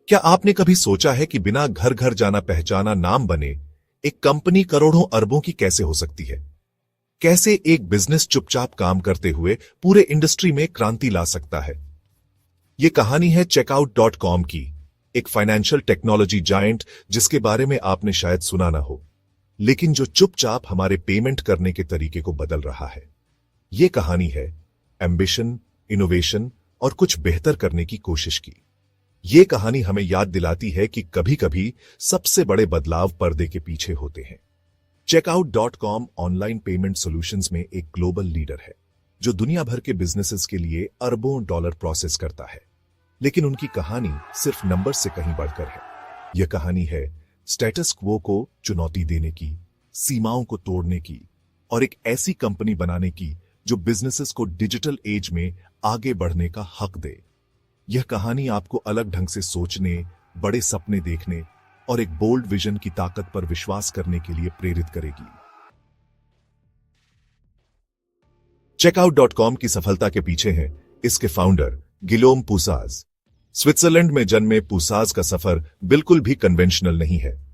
क्या आपने कभी सोचा है कि बिना घर घर जाना पहचाना नाम बने एक कंपनी करोड़ों अरबों की कैसे हो सकती है? कैसे एक बिजनेस चुपचाप काम करते हुए पूरे इंडस्ट्री में क्रांति ला सकता है? यह कहानी है चेकआउट.com की, एक फाइनेंशियल टेक्नोलॉजी जायंट जिसके बारे में आपने शायद सुना ना हो, लेकिन जो चुपचाप हमारे पेमेंट करने के तरीके को बदल रहा है। यह कहानी है एम्बिशन, इनोवेशन और कुछ बेहतर करने की कोशिश की। ये कहानी हमें याद दिलाती है कि कभी-कभी सबसे बड़े बदलाव पर्दे के पीछे होते हैं। चेकआउट.com ऑनलाइन पेमेंट सॉल्यूशंस में एक ग्लोबल लीडर है, जो दुनिया भर के बिजनेसेस के लिए अरबों डॉलर प्रोसेस करता है। लेकिन उनकी कहानी सिर्फ नंबर से कहीं बढ़कर है। यह कहानी है स्टेटस क्वो को चुनौती देने की, सीमाओं को तोड़ने की और एक ऐसी कंपनी बनाने की जो बिजनेसेस को डिजिटल एज में आगे बढ़ने का हक दे। यह कहानी आपको अलग ढंग से सोचने, बड़े सपने देखने और एक बोल्ड विजन की ताकत पर विश्वास करने के लिए प्रेरित करेगी। चेकआउट.com की सफलता के पीछे हैं इसके फाउंडर गिलोम पूसाज। स्विट्जरलैंड में जन्मे पूसाज का सफर बिल्कुल भी कन्वेंशनल नहीं है।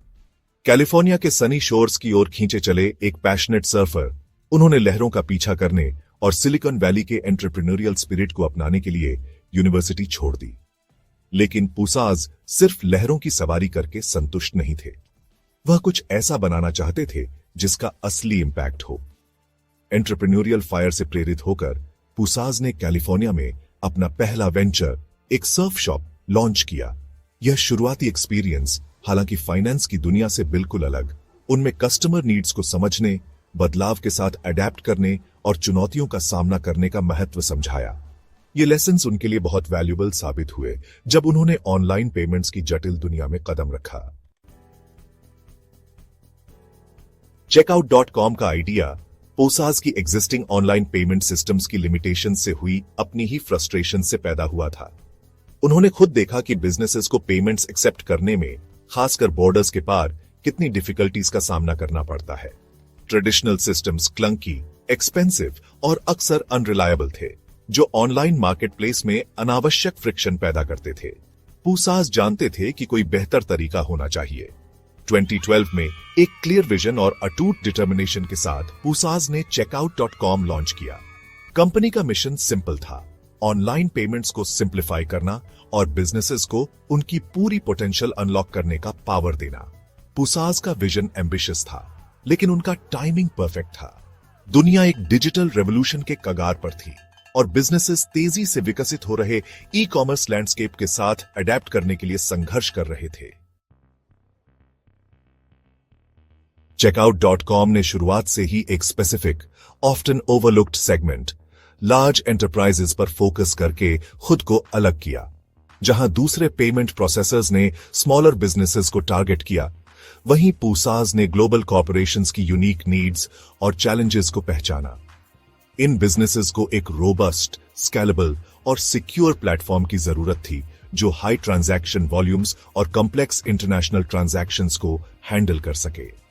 कैलिफोर्निया के सनी शोर्स की ओर खींचे चले एक पैशनेट सर्फर, उन्होंने लहरों का पीछा करने और सिलिकॉन वैली के एंटरप्रेन्योरियल स्पिरिट को अपनाने के लिए यूनिवर्सिटी छोड़ दी। लेकिन पूसाज सिर्फ लहरों की सवारी करके संतुष्ट नहीं थे। वह कुछ ऐसा बनाना चाहते थे जिसका असली इंपैक्ट हो। एंटरप्रेन्योरियल फायर से प्रेरित होकर पूसाज ने कैलिफोर्निया में अपना पहला वेंचर, एक सर्फ शॉप, लॉन्च किया। यह शुरुआती एक्सपीरियंस, हालांकि फाइनेंस की दुनिया से बिल्कुल अलग, उनमें कस्टमर नीड्स को समझने, बदलाव के साथ अडेप्ट करने और चुनौतियों का सामना करने का महत्व समझाया। ये लेसन्स उनके लिए बहुत वैल्यूएबल साबित हुए जब उन्होंने ऑनलाइन पेमेंट्स की जटिल दुनिया में कदम रखा। चेकआउट.com का आइडिया पूसाज की एग्जिस्टिंग ऑनलाइन पेमेंट सिस्टम्स की लिमिटेशन से हुई अपनी ही फ्रस्ट्रेशन से पैदा हुआ था। उन्होंने खुद देखा कि बिजनेसेस को पेमेंट्स एक्सेप्ट करने में, खासकर बॉर्डर्स के पार, कितनी डिफिकल्टीज का सामना करना पड़ता है। ट्रेडिशनल सिस्टम्स क्लंकी, एक्सपेंसिव और अक्सर अनरिलायबल थे, जो ऑनलाइन मार्केटप्लेस में अनावश्यक फ्रिक्शन पैदा करते थे। पूसाज जानते थे कि कोई बेहतर तरीका होना चाहिए। 2012 में एक क्लियर विजन और अटूट डिटर्मिनेशन के साथ पूसाज ने चेकआउट.com लॉन्च किया। कंपनी का मिशन सिंपल था, ऑनलाइन पेमेंट्स को सिंप्लीफाई करना और बिजनेसेस को उनकी पूरी पोटेंशियल अनलॉक करने का पावर देना। पूसाज का विजन एम्बिशियस था, लेकिन उनका टाइमिंग परफेक्ट था। दुनिया एक डिजिटल रेवोल्यूशन के कगार पर थी और बिजनेसेस तेजी से विकसित हो रहे ई कॉमर्स लैंडस्केप के साथ अडेप्ट करने के लिए संघर्ष कर रहे थे। चेकआउट.com ने शुरुआत से ही एक specific, often overlooked segment, large enterprises पर फोकस करके खुद को अलग किया। जहां दूसरे पेमेंट प्रोसेसर्स ने स्मॉलर बिजनेसेस को टारगेट किया, वहीं पूसाज ने ग्लोबल कॉर्पोरेशंस की यूनिक नीड्स और चैलेंजेस को पहचाना। इन बिजनेसेस को एक रोबस्ट, स्केलेबल और सिक्योर प्लेटफॉर्म की जरूरत थी, जो हाई ट्रांजैक्शन वॉल्यूम्स और कॉम्प्लेक्स इंटरनेशनल ट्रांजैक्शंस को हैंडल कर सके।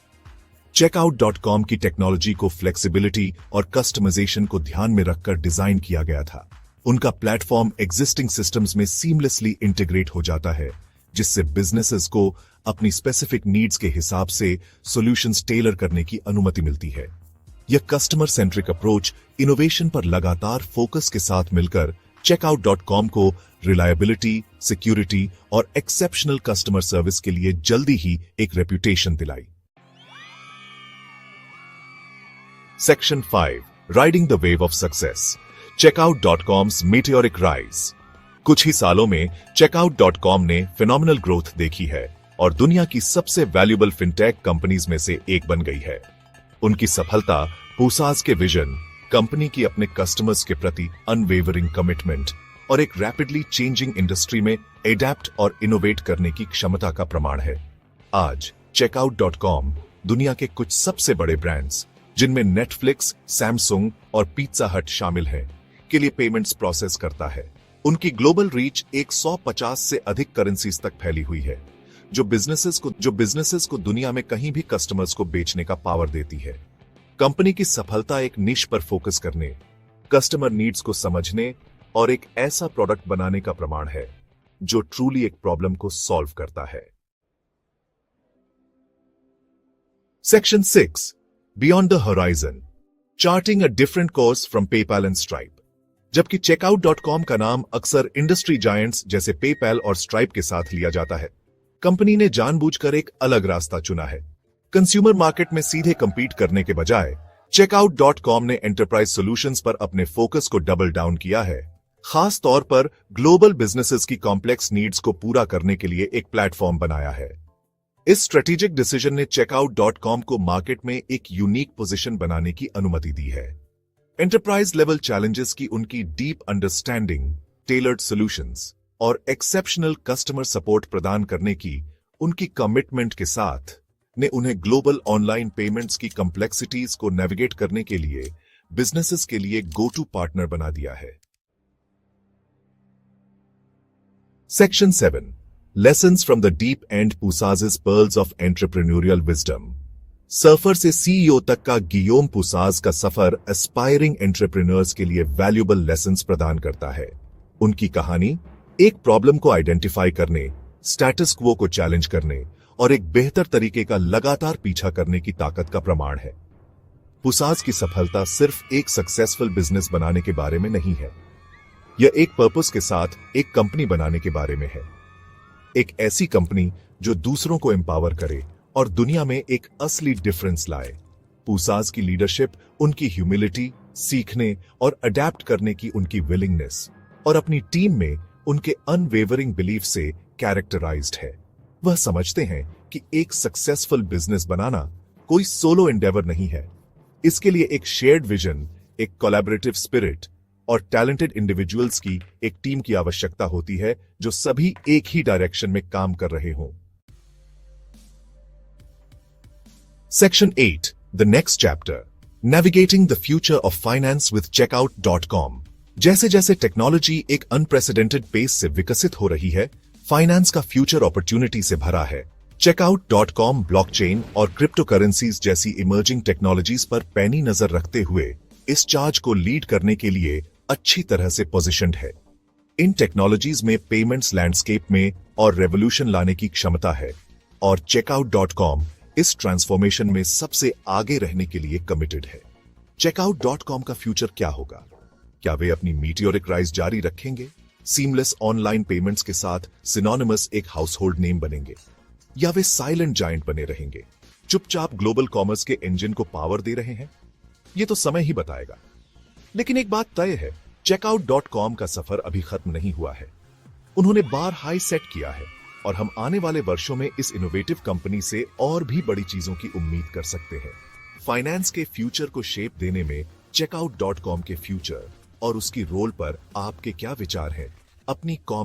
चेकआउट.com की टेक्नोलॉजी को फ्लेक्सिबिलिटी और कस्टमाइजेशन को ध्यान में रखकर डिजाइन किया गया था। उनका प्लेटफॉर्म एग्जिस्टिंग सिस्टम्स में सीमलेसली इंटीग्रेट हो जाता है, जिससे बिजनेसेस को अपनी स्पेसिफिक नीड्स के हिसाब से सॉल्यूशंस टेलर करने की अनुमति मिलती है। यह कस्टमर सेंट्रिक अप्रोच इनोवेशन पर लगातार फोकस के साथ मिलकर चेकआउट.com को रिलायबिलिटी, सिक्योरिटी और एक्सेप्शनल कस्टमर सर्विस के लिए जल्दी ही एक रेप्यूटेशन दिलाई। Section 5, riding the wave of success, चेकआउट.com's मीटियोरिक राइज। कुछ ही सालों में चेकआउट.com ने फिनोमिनल ग्रोथ देखी है और दुनिया की सबसे वैल्यूएबल फिनटेक कंपनीज में से एक बन गई है। उनकी सफलता पूसाज के विजन, कंपनी की अपने कस्टमर्स के प्रति अनवेवरिंग कमिटमेंट और एक रैपिडली चेंजिंग इंडस्ट्री में एडेप्ट और इनोवेट करने की क्षमता का प्रमाण है। आज चेकआउट.com दुनिया के कुछ सबसे बड़े ब्रांड्स, जिनमें नेटफ्लिक्स, सैमसंग और पिज्जा हट शामिल हैं, के लिए पेमेंट्स प्रोसेस करता है। उनकी ग्लोबल रीच 150 से अधिक करेंसीज तक फैली हुई है, जो बिजनेसेस को दुनिया में कहीं भी कस्टमर्स को बेचने का पावर देती है। कंपनी की सफलता एक निश पर फोकस करने, कस्टमर नीड्स को समझने और एक ऐसा प्रोडक्ट बनाने का प्रमाण है जो ट्रूली एक प्रॉब्लम को सॉल्व करता है। Section 6 beyond the horizon, charting a different course from PayPal and stripe. जबकि चेकआउट.com का नाम अक्सर इंडस्ट्री जायंट्स जैसे पेपैल और स्ट्राइप के साथ लिया जाता है, कंपनी ने जानबूझकर एक अलग रास्ता चुना है। कंज्यूमर मार्केट में सीधे कंपीट करने के बजाय चेकआउट.com ने एंटरप्राइज सॉल्यूशंस पर अपने फोकस को डबल डाउन किया है, खास तौर पर ग्लोबल बिजनेसेस की कॉम्प्लेक्स नीड्स को पूरा करने के लिए एक प्लेटफॉर्म बनाया है। इस स्ट्रेटेजिक डिसीजन ने चेकआउट.com को मार्केट में एक यूनिक पोजीशन बनाने की अनुमति दी है। एंटरप्राइज लेवल चैलेंजेस की उनकी डीप अंडरस्टैंडिंग, टेलर्ड सॉल्यूशंस और एक्सेप्शनल कस्टमर सपोर्ट प्रदान करने की उनकी कमिटमेंट के साथ ने उन्हें ग्लोबल ऑनलाइन पेमेंट्स की कॉम्प्लेक्सिटीज को नेविगेट करने के लिए बिजनेसेस के लिए गो टू पार्टनर बना दिया है। Section 7 lessons from the deep and पुसाज़ pearls of entrepreneurial wisdom. Surfer से सीईओ तक का गियोम पुसाज़ का सफर एस्पायरिंग एंटरप्रेन्योर्स के लिए वैल्यूएबल लेसन्स प्रदान करता है। उनकी कहानी एक प्रॉब्लम को आइडेंटिफाई करने, स्टेटस क्वो को चैलेंज करने और एक बेहतर तरीके का लगातार पीछा करने की ताकत का प्रमाण है। पुसाज़ की सफलता सिर्फ एक सक्सेसफुल बिजनेस बनाने के बारे में नहीं है, यह एक पर्पस के साथ एक कंपनी बनाने के बारे में है। एक ऐसी कंपनी जो दूसरों को एम्पावर करे और दुनिया में एक असली डिफरेंस लाए। पुसाज़ की लीडरशिप, उनकी ह्यूमिलिटी, सीखने और अडेप्ट करने की उनकी विलिंगनेस और अपनी टीम में उनके अनवेवरिंग बिलीफ से कैरेक्टराइज्ड है। वह समझते हैं कि एक सक्सेसफुल बिजनेस बनाना कोई सोलो एंडेवर नहीं है। इसके लिए एक शेयर्ड विजन, एक कोलैबोरेटिव स्पिरिट और टैलेंटेड इंडिविजुअल्स की एक टीम की आवश्यकता होती है जो सभी एक ही डायरेक्शन में काम कर रहे हों। Section 8 the next chapter, navigating the future of finance with चेकआउट.com। जैसे जैसे टेक्नोलॉजी एक अनप्रेसिडेंटेड पेस से विकसित हो रही है, फाइनेंस का फ्यूचर अपॉर्चुनिटी से भरा है। चेकआउट.com ब्लॉकचेन और क्रिप्टो करेंसीज जैसी इमर्जिंग टेक्नोलॉजीज पर पैनी नजर रखते हुए इस चार्ज को लीड करने के लिए अच्छी तरह से पोजीशनड है। इन टेक्नोलॉजीज में पेमेंट्स लैंडस्केप में और रेवोल्यूशन लाने की क्षमता है और चेकआउट.com इस ट्रांसफॉर्मेशन में सबसे आगे रहने के लिए कमिटेड है। चेकआउट.com का फ्यूचर क्या होगा? क्या वे अपनी मीटियोरिक राइज जारी रखेंगे, सीमलेस ऑनलाइन पेमेंट्स के साथ सिनोनिमस एक हाउसहोल्ड नेम बनेंगे, या वे साइलेंट जायंट बने रहेंगे, चुपचाप ग्लोबल कॉमर्स के इंजन को पावर दे रहे हैं? ये तो समय ही बताएगा। लेकिन एक बात तय है, चेकआउट.com का सफर अभी खत्म नहीं हुआ है। उन्होंने बार हाई सेट किया है और हम आने वाले वर्षों में इस इनोवेटिव कंपनी से और भी बड़ी चीजों की उम्मीद कर सकते हैं। फाइनेंस के फ्यूचर को शेप देने में चेकआउट.com के फ्यूचर और उसकी रोल पर आपके क्या विचार हैं? अपनी कॉमेंट